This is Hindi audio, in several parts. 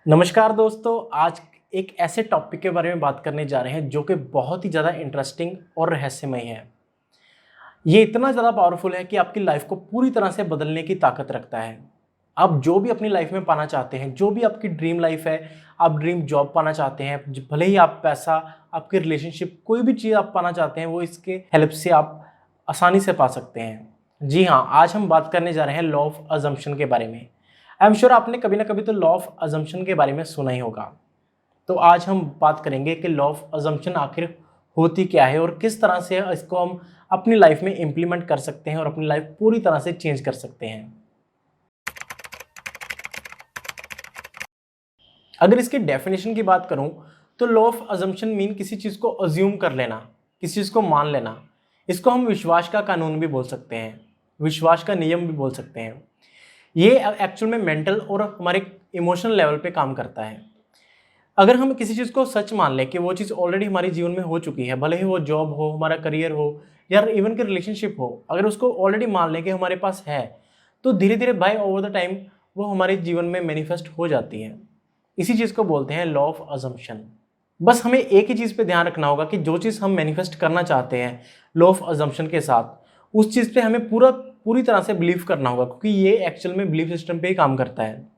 नमस्कार दोस्तों, आज एक ऐसे टॉपिक के बारे में बात करने जा रहे हैं जो कि बहुत ही ज़्यादा इंटरेस्टिंग और रहस्यमय है। ये इतना ज़्यादा पावरफुल है कि आपकी लाइफ को पूरी तरह से बदलने की ताकत रखता है। आप जो भी अपनी लाइफ में पाना चाहते हैं, जो भी आपकी ड्रीम लाइफ है, आप ड्रीम जॉब पाना चाहते हैं, भले ही आप पैसा, आपके रिलेशनशिप, कोई भी चीज़ आप पाना चाहते हैं, वो इसके हेल्प से आप आसानी से पा सकते हैं। जी हाँ, आज हम बात करने जा रहे हैं लॉ ऑफ अजम्पशन के बारे में। आई एम श्योर आपने कभी ना कभी तो लॉ ऑफ अजम्पशन के बारे में सुना ही होगा। तो आज हम बात करेंगे कि लॉ ऑफ अजम्पशन आखिर होती क्या है और किस तरह से इसको हम अपनी लाइफ में इम्प्लीमेंट कर सकते हैं और अपनी लाइफ पूरी तरह से चेंज कर सकते हैं। अगर इसकी डेफिनेशन की बात करूं तो लॉ ऑफ अजम्पशन मीन किसी चीज़ को अज्यूम कर लेना, किसी चीज़ को मान लेना। इसको हम विश्वास का कानून भी बोल सकते हैं, विश्वास का नियम भी बोल सकते हैं। ये एक्चुअल में मेंटल और हमारे इमोशनल लेवल पे काम करता है। अगर हम किसी चीज़ को सच मान लें कि वो चीज़ ऑलरेडी हमारे जीवन में हो चुकी है, भले ही वो जॉब हो, हमारा करियर हो या इवन के रिलेशनशिप हो, अगर उसको ऑलरेडी मान लें कि हमारे पास है, तो धीरे धीरे बाय ओवर द टाइम वो हमारे जीवन में मैनिफेस्ट हो जाती है। इसी चीज़ को बोलते हैं लॉ ऑफ अजम्पशन। बस हमें एक ही चीज़ पे ध्यान रखना होगा कि जो चीज़ हम मैनिफेस्ट करना चाहते हैं लॉ ऑफ अजम्पशन के साथ, उस चीज़ पे हमें पूरी तरह से बिलीव करना होगा, क्योंकि ये एक्चुअल में बिलीफ सिस्टम पे ही काम करता है।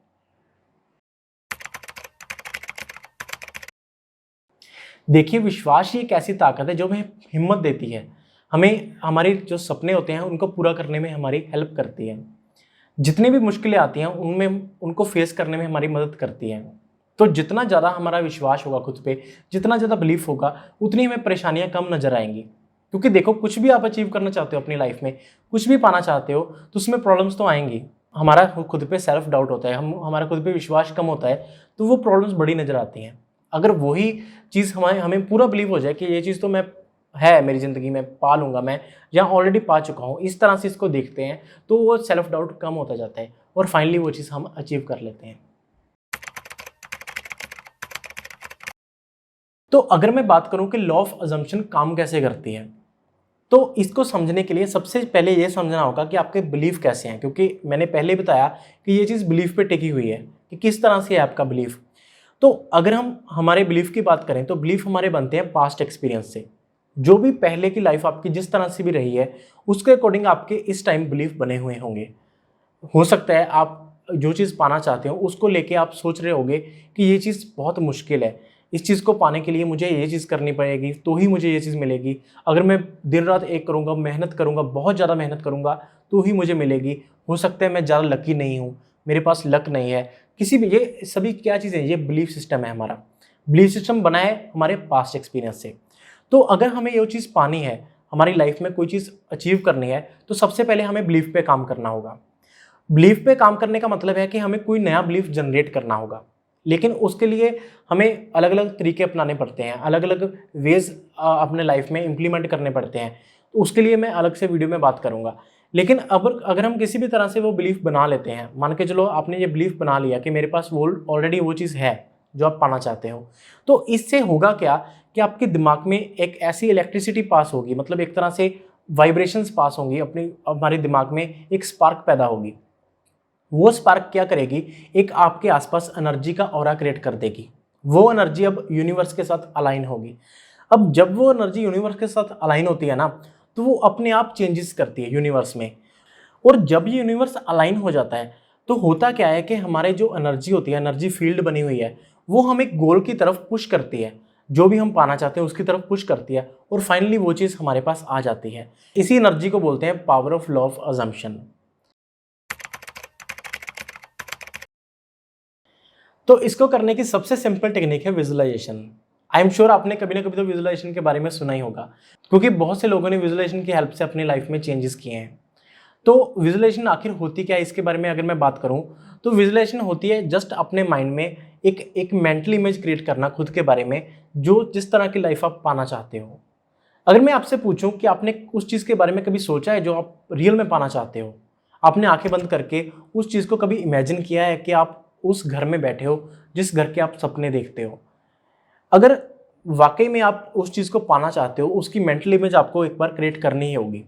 देखिए, विश्वास ही एक ऐसी ताकत है जो हमें हिम्मत देती है, हमें हमारे जो सपने होते हैं उनको पूरा करने में हमारी हेल्प करती है। जितनी भी मुश्किलें आती हैं उनमें उनको फेस करने में हमारी मदद करती है। तो जितना ज़्यादा हमारा विश्वास होगा खुद पे, जितना ज़्यादा बिलीफ होगा, उतनी हमें परेशानियां कम नजर आएंगी। क्योंकि देखो, कुछ भी आप अचीव करना चाहते हो अपनी लाइफ में, कुछ भी पाना चाहते हो, तो उसमें प्रॉब्लम्स तो आएंगी। हमारा खुद पे सेल्फ डाउट होता है, हमारा खुद पे विश्वास कम होता है, तो वो प्रॉब्लम्स बड़ी नजर आती हैं। अगर वही चीज़ हमें पूरा बिलीव हो जाए कि ये चीज़ तो मैं है मेरी ज़िंदगी में, पा लूँगा मैं, या ऑलरेडी पा चुका हूँ, इस तरह से इसको देखते हैं, तो वो सेल्फ डाउट कम होता जाता है और फाइनली वो चीज़ हम अचीव कर लेते हैं। तो अगर मैं बात करूं कि लॉ ऑफ अजम्पशन काम कैसे करती है, तो इसको समझने के लिए सबसे पहले ये समझना होगा कि आपके बिलीफ कैसे हैं। क्योंकि मैंने पहले ही बताया कि ये चीज़ बिलीफ पे टिकी हुई है कि किस तरह से है आपका बिलीफ। तो अगर हम हमारे बिलीफ की बात करें तो बिलीफ हमारे बनते हैं पास्ट एक्सपीरियंस से। जो भी पहले की लाइफ आपकी जिस तरह से भी रही है, उसके अकॉर्डिंग आपके इस टाइम बिलीफ बने हुए होंगे। हो सकता है आप जो चीज़ पाना चाहते हो उसको लेके आप सोच रहे होगे कि ये चीज़ बहुत मुश्किल है, इस चीज़ को पाने के लिए मुझे ये चीज़ करनी पड़ेगी तो ही मुझे ये चीज़ मिलेगी। अगर मैं दिन रात एक करूँगा, मेहनत करूँगा, बहुत ज़्यादा मेहनत करूँगा, तो ही मुझे मिलेगी। हो सकता है मैं ज़्यादा लकी नहीं हूँ, मेरे पास लक नहीं है, किसी भी, ये सभी क्या चीज़ें, ये बिलीफ सिस्टम है हमारा। बिलीफ सिस्टम बना है हमारे पास्ट एक्सपीरियंस से। तो अगर हमें ये चीज़ पानी है, हमारी लाइफ में कोई चीज़ अचीव करनी है, तो सबसे पहले हमें बिलीफ पे काम करना होगा। बिलीफ पे काम करने का मतलब है कि हमें कोई नया बिलीफ जनरेट करना होगा, लेकिन उसके लिए हमें अलग अलग तरीके अपनाने पड़ते हैं, अलग अलग वेज अपने लाइफ में इम्प्लीमेंट करने पड़ते हैं। तो उसके लिए मैं अलग से वीडियो में बात करूंगा। लेकिन अब अगर हम किसी भी तरह से वो बिलीफ बना लेते हैं, मान के चलो आपने ये बिलीफ बना लिया कि मेरे पास वो ऑलरेडी वो चीज़ है जो आप पाना चाहते हो, तो इससे होगा क्या कि आपके दिमाग में एक ऐसी इलेक्ट्रिसिटी पास होगी, मतलब एक तरह से वाइब्रेशंस पास होंगी, हमारे दिमाग में एक स्पार्क पैदा होगी। वो स्पार्क क्या करेगी, एक आपके आसपास एनर्जी का ऑरा क्रिएट कर देगी। वो एनर्जी अब यूनिवर्स के साथ अलाइन होगी। अब जब वो एनर्जी यूनिवर्स के साथ अलाइन होती है ना, तो वो अपने आप चेंजेस करती है यूनिवर्स में। और जब ये यूनिवर्स अलाइन हो जाता है, तो होता क्या है कि हमारे जो एनर्जी होती है, एनर्जी फील्ड बनी हुई है, वो हम एक गोल की तरफ पुश करती है, जो भी हम पाना चाहते हैं उसकी तरफ पुश करती है, और फाइनली वो चीज़ हमारे पास आ जाती है। इसी एनर्जी को बोलते हैं power of law of assumption. तो इसको करने की सबसे सिंपल टेक्निक है विजुअलाइजेशन। आई एम श्योर आपने कभी ना कभी तो विजुअलाइजेशन के बारे में सुना ही होगा, क्योंकि बहुत से लोगों ने विजुअलाइजेशन की हेल्प से अपनी लाइफ में चेंजेस किए हैं। तो विजुअलाइजेशन आखिर होती क्या है, इसके बारे में अगर मैं बात करूं, तो विजुअलाइजेशन होती है जस्ट अपने माइंड में एक मेंटल इमेज क्रिएट करना खुद के बारे में, जो जिस तरह की लाइफ आप पाना चाहते हो। अगर मैं आपसे पूछूं कि आपने उस चीज़ के बारे में कभी सोचा है जो आप रियल में पाना चाहते हो, आपने आंखें बंद करके उस चीज़ को कभी इमेजिन किया है कि आप उस घर में बैठे हो जिस घर के आप सपने देखते हो? अगर वाकई में आप उस चीज़ को पाना चाहते हो, उसकी मेंटल इमेज आपको एक बार क्रिएट करनी ही होगी।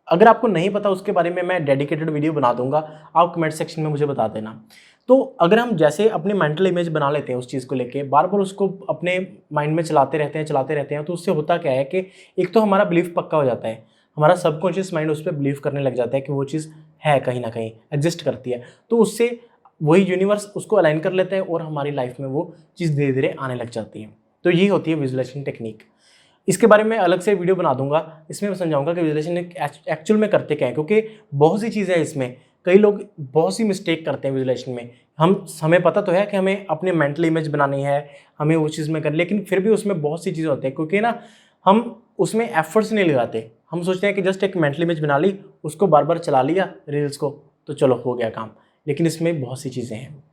अगर आपको नहीं पता उसके बारे में मैं डेडिकेटेड वीडियो बना दूंगा, आप कमेंट सेक्शन में मुझे बता देना। तो अगर हम जैसे अपनी मेंटल इमेज बना लेते हैं उस चीज़ को लेके, बार बार उसको अपने माइंड में चलाते रहते हैं, तो उससे होता क्या है कि एक तो हमारा बिलीफ पक्का हो जाता है, हमारा सबकॉन्शियस माइंड उस पर बिलीव करने लग जाता है कि वो चीज़ है, कहीं ना कहीं एग्जिस्ट करती है। तो उससे वही यूनिवर्स उसको अलाइन कर लेता है और हमारी लाइफ में वो चीज़ धीरे धीरे आने लग जाती है। तो ये होती है विजुअलाइजेशन टेक्निक। इसके बारे में अलग से वीडियो बना दूंगा, इसमें मैं समझाऊंगा कि विजुअलाइजेशन एक्चुअल में करते क्या है, क्योंकि बहुत सी चीज़ें हैं इसमें, कई लोग बहुत सी मिस्टेक करते हैं विजुअलाइजेशन में। हमें पता तो है कि हमें अपने मेंटल इमेज बनानी है, हमें वो चीज़ में कर, लेकिन फिर भी उसमें बहुत सी चीज़ें होती हैं, क्योंकि ना हम उसमें एफर्ट्स नहीं लगाते। हम सोचते हैं कि जस्ट एक मेंटल इमेज बना ली, उसको बार बार चला लिया रील्स को, तो चलो हो गया काम, लेकिन इसमें बहुत सी चीज़ें हैं।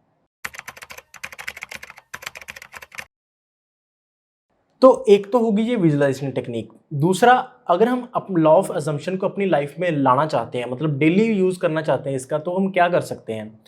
तो एक तो होगी ये विजुअलाइजेशन टेक्निक। दूसरा, अगर हम लॉ ऑफ अजम्पशन को अपनी लाइफ में लाना चाहते हैं, मतलब डेली यूज़ करना चाहते हैं इसका, तो हम क्या कर सकते हैं।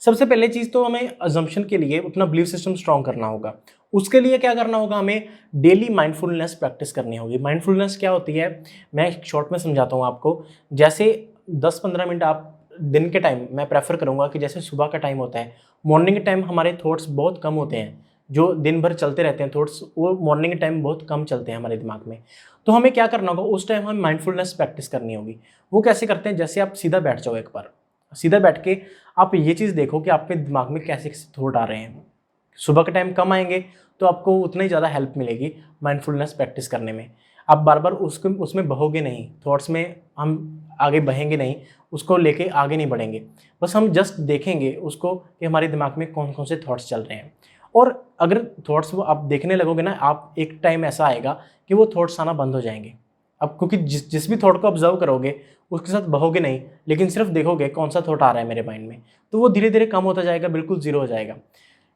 सबसे पहले चीज़ तो हमें अजम्पशन के लिए अपना बिलीफ सिस्टम स्ट्रॉन्ग करना होगा। उसके लिए क्या करना होगा, हमें डेली माइंडफुलनेस प्रैक्टिस करनी होगी। माइंडफुलनेस क्या होती है, मैं शॉर्ट में समझाता हूँ आपको। जैसे 10-15 मिनट आप दिन के टाइम, मैं प्रेफर करूँगा कि जैसे सुबह का टाइम होता है, मॉर्निंग के टाइम हमारे थॉट्स बहुत कम होते हैं, जो दिन भर चलते रहते हैं थॉट्स, वो मॉर्निंग के टाइम बहुत कम चलते हैं हमारे दिमाग में। तो हमें क्या करना होगा, उस टाइम हमें माइंडफुलनेस प्रैक्टिस करनी होगी। वो कैसे करते हैं, जैसे आप सीधा बैठ जाओ, एक बार सीधा बैठ के आप ये चीज़ देखो कि आपके दिमाग में कैसे कैसे थॉट आ रहे हैं। सुबह के टाइम कम आएंगे तो आपको उतना ही ज़्यादा हेल्प मिलेगी माइंडफुलनेस प्रैक्टिस करने में। आप बार बार उसमें बहोगे नहीं, थॉट्स में हम आगे बहेंगे नहीं, उसको लेके आगे नहीं बढ़ेंगे। बस हम जस्ट देखेंगे उसको कि हमारे दिमाग में कौन कौन से थॉट्स चल रहे हैं। और अगर थॉट्स वो आप देखने लगोगे ना, आप एक टाइम ऐसा आएगा कि वो थॉट्स आना बंद हो जाएंगे। अब क्योंकि जिस भी थॉट को ऑब्जर्व करोगे उसके साथ बहोगे नहीं, लेकिन सिर्फ देखोगे कौन सा थॉट आ रहा है मेरे माइंड में, तो वो धीरे धीरे कम होता जाएगा, बिल्कुल जीरो हो जाएगा।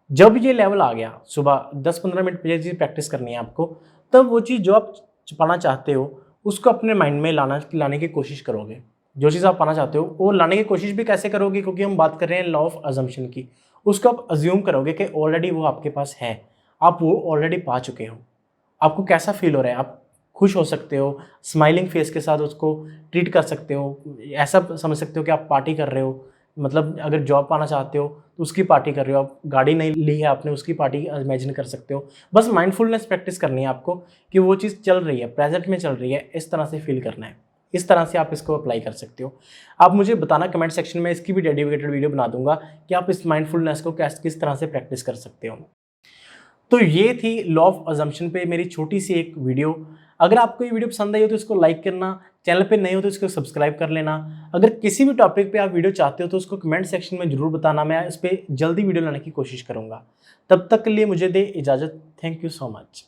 जब ये लेवल आ गया, सुबह 10-15 मिनट ये चीज़ प्रैक्टिस करनी है आपको, तब वो चीज़ जो आप पाना चाहते हो उसको अपने माइंड में लाने की कोशिश करोगे। जो चीज़ आप पाना चाहते हो वो लाने की कोशिश भी कैसे करोगे, क्योंकि हम बात कर रहे हैं लॉ ऑफ अजम्पशन की। उसको आप अज्यूम करोगे कि ऑलरेडी वो आपके पास है, आप वो ऑलरेडी पा चुके हो। आपको कैसा फील हो रहा है, आप खुश हो सकते हो, स्माइलिंग फेस के साथ उसको ट्रीट कर सकते हो, ऐसा समझ सकते हो कि आप पार्टी कर रहे हो। मतलब अगर जॉब पाना चाहते हो तो उसकी पार्टी कर रहे हो, आप गाड़ी नहीं ली है आपने, उसकी पार्टी इमेजिन कर सकते हो। बस माइंडफुलनेस प्रैक्टिस करनी है आपको कि वो चीज़ चल रही है, प्रेजेंट में चल रही है, इस तरह से फील करना है। इस तरह से आप इसको अप्लाई कर सकते हो। आप मुझे बताना कमेंट सेक्शन में, इसकी भी डेडिकेटेड वीडियो बना दूंगा कि आप इस माइंडफुलनेस को किस तरह से प्रैक्टिस कर सकते हो। तो ये थी लॉ ऑफ अजम्पशन पे मेरी छोटी सी एक वीडियो। अगर आपको ये वीडियो पसंद आई हो तो इसको लाइक करना, चैनल पे नए हो तो इसको सब्सक्राइब कर लेना। अगर किसी भी टॉपिक पे आप वीडियो चाहते हो तो उसको कमेंट सेक्शन में जरूर बताना, मैं इस पर जल्दी वीडियो लाने की कोशिश करूँगा। तब तक के लिए मुझे दे इजाज़त। Thank you so much.